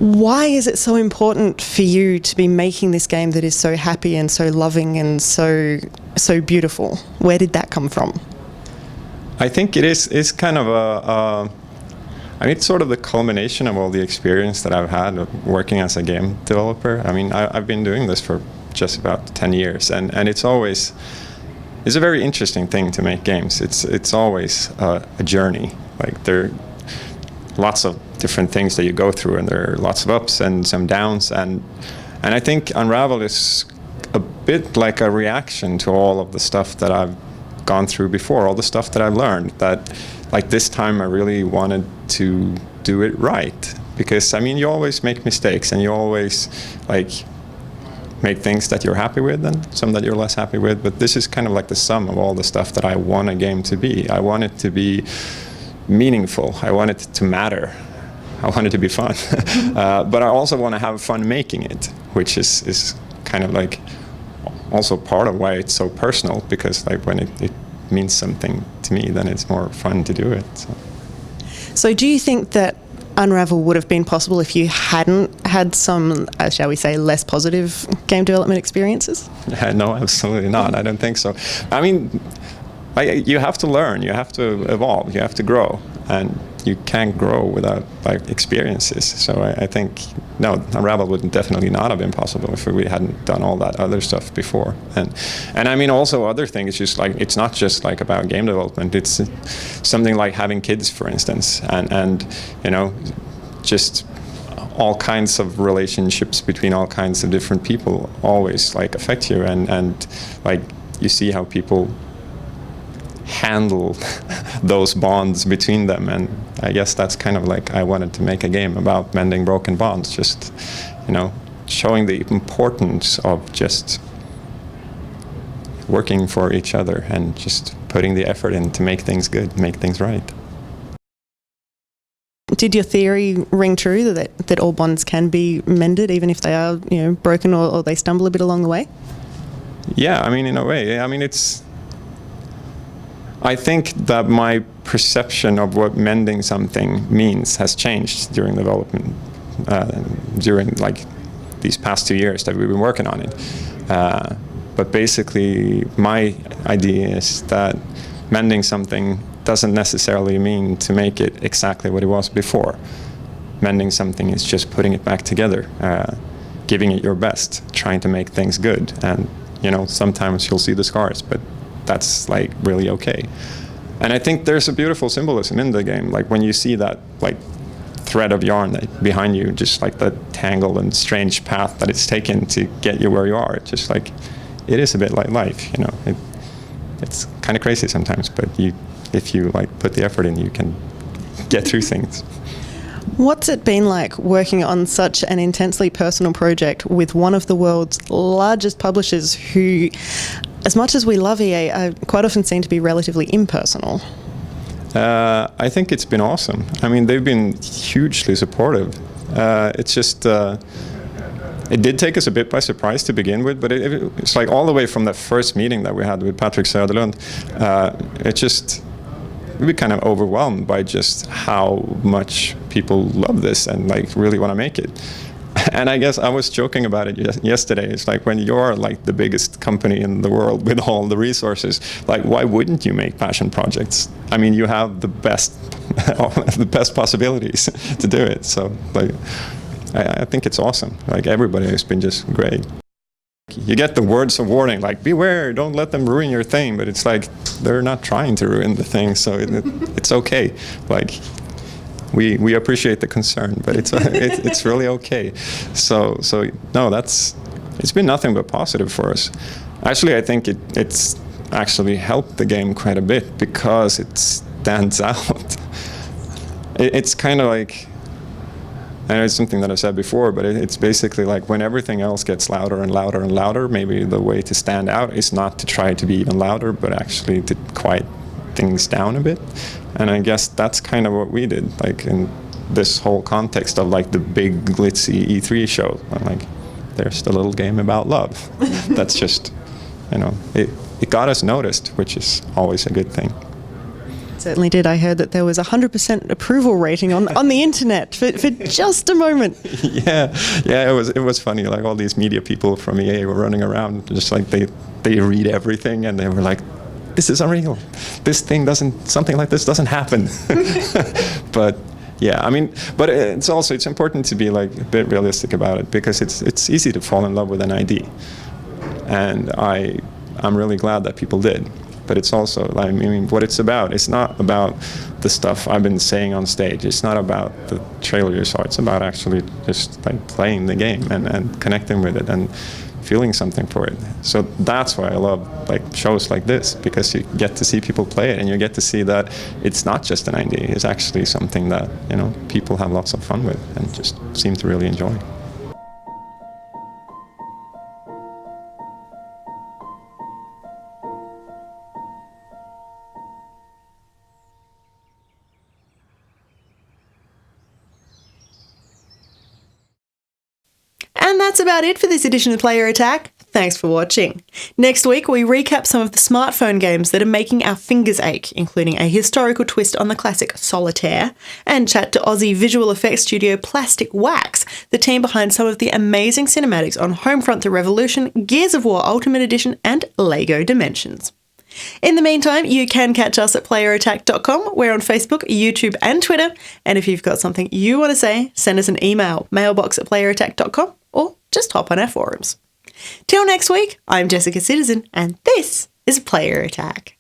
Why is it so important for you to be making this game that is so happy and so loving and so beautiful? Where did that come from? I think it is kind of I mean, it's sort of the culmination of all the experience that I've had working as a game developer. I mean, I've been doing this for just about 10 years, and it's a very interesting thing to make games. It's always a journey. Like, there are lots of different things that you go through, and there are lots of ups and some downs, and I think Unravel is a bit like a reaction to all of the stuff that I've gone through before, all the stuff that I've learned, that like this time I really wanted to do it right, because I mean, you always make mistakes and you always like make things that you're happy with and some that you're less happy with, but this is kind of like the sum of all the stuff that I want a game to be. I want it to be meaningful, I want it to matter, I want it to be fun. But I also want to have fun making it, which is kind of like also part of why it's so personal, because like when it means something to me, then it's more fun to do it. So do you think that Unravel would have been possible if you hadn't had some, shall we say, less positive game development experiences? No, absolutely not. I don't think so. I mean, you have to learn, you have to evolve, you have to grow, and you can't grow without like experiences. So I think, no, Unravel would definitely not have been possible if we hadn't done all that other stuff before. And I mean, also other things, just like, it's not just like about game development, it's something like having kids, for instance, and you know, just all kinds of relationships between all kinds of different people always like affect you, and like you see how people handle those bonds between them, and I guess that's kind of like I wanted to make a game about mending broken bonds, just, you know, showing the importance of just working for each other and just putting the effort in to make things good, make things right. Did your theory ring true that all bonds can be mended even if they are, you know, broken or they stumble a bit along the way? Yeah, I mean, in a way, I mean, I think that my perception of what mending something means has changed during development, during like these past 2 years that we've been working on it. But basically, my idea is that mending something doesn't necessarily mean to make it exactly what it was before. Mending something is just putting it back together, giving it your best, trying to make things good. And, you know, sometimes you'll see the scars, but that's like really okay. And I think there's a beautiful symbolism in the game, like when you see that like thread of yarn that behind you, just like the tangled and strange path that it's taken to get you where you are. It's just like, it is a bit like life, you know. It's kind of crazy sometimes, but if you like put the effort in, you can get through things. What's it been like working on such an intensely personal project with one of the world's largest publishers who, as much as we love EA, quite often seem to be relatively impersonal? I think it's been awesome. I mean, they've been hugely supportive. It's just, it did take us a bit by surprise to begin with, but it's like all the way from the first meeting that we had with Patrick Söderlund, we were kind of overwhelmed by just how much people love this and like really want to make it. And I guess I was joking about it yesterday. It's like when you're like the biggest company in the world with all the resources, like why wouldn't you make passion projects? I mean, you have the best, the best possibilities to do it. So like, I think it's awesome. Like everybody has been just great. You get the words of warning, like beware, don't let them ruin your thing. But it's like they're not trying to ruin the thing, so it's okay. Like. We appreciate the concern, but it's really okay. So no, it's been nothing but positive for us. Actually, I think it's actually helped the game quite a bit because it stands out. It's kind of like, I know it's something that I've said before, but it's basically like when everything else gets louder and louder and louder, maybe the way to stand out is not to try to be even louder, but actually to quiet things down a bit. And I guess that's kind of what we did, like in this whole context of like the big glitzy E3 show. I'm like, there's the little game about love. That's just, you know, it got us noticed, which is always a good thing. Certainly did. I heard that there was 100% approval rating on the internet for just a moment. Yeah, it was funny. Like all these media people from EA were running around, just like they read everything, and they were like, "This is unreal. Something like this doesn't happen." But yeah, I mean, but it's important to be like a bit realistic about it, because it's easy to fall in love with an ID, and I'm really glad that people did. But it's also, I mean, what it's about. It's not about the stuff I've been saying on stage. It's not about the trailer you saw. It's about actually just like playing the game and connecting with it and feeling something for it. So that's why I love like shows like this, because you get to see people play it, and you get to see that it's not just an idea. It's actually something that, you know, people have lots of fun with and just seem to really enjoy. And that's about it for this edition of Player Attack. Thanks for watching. Next week, we recap some of the smartphone games that are making our fingers ache, including a historical twist on the classic Solitaire, and chat to Aussie visual effects studio Plastic Wax, the team behind some of the amazing cinematics on Homefront: The Revolution, Gears of War Ultimate Edition, and LEGO Dimensions. In the meantime, you can catch us at playerattack.com. We're on Facebook, YouTube, and Twitter. And if you've got something you want to say, send us an email, mailbox@playerattack.com, or just hop on our forums. Till next week, I'm Jessica Citizen, and this is Player Attack.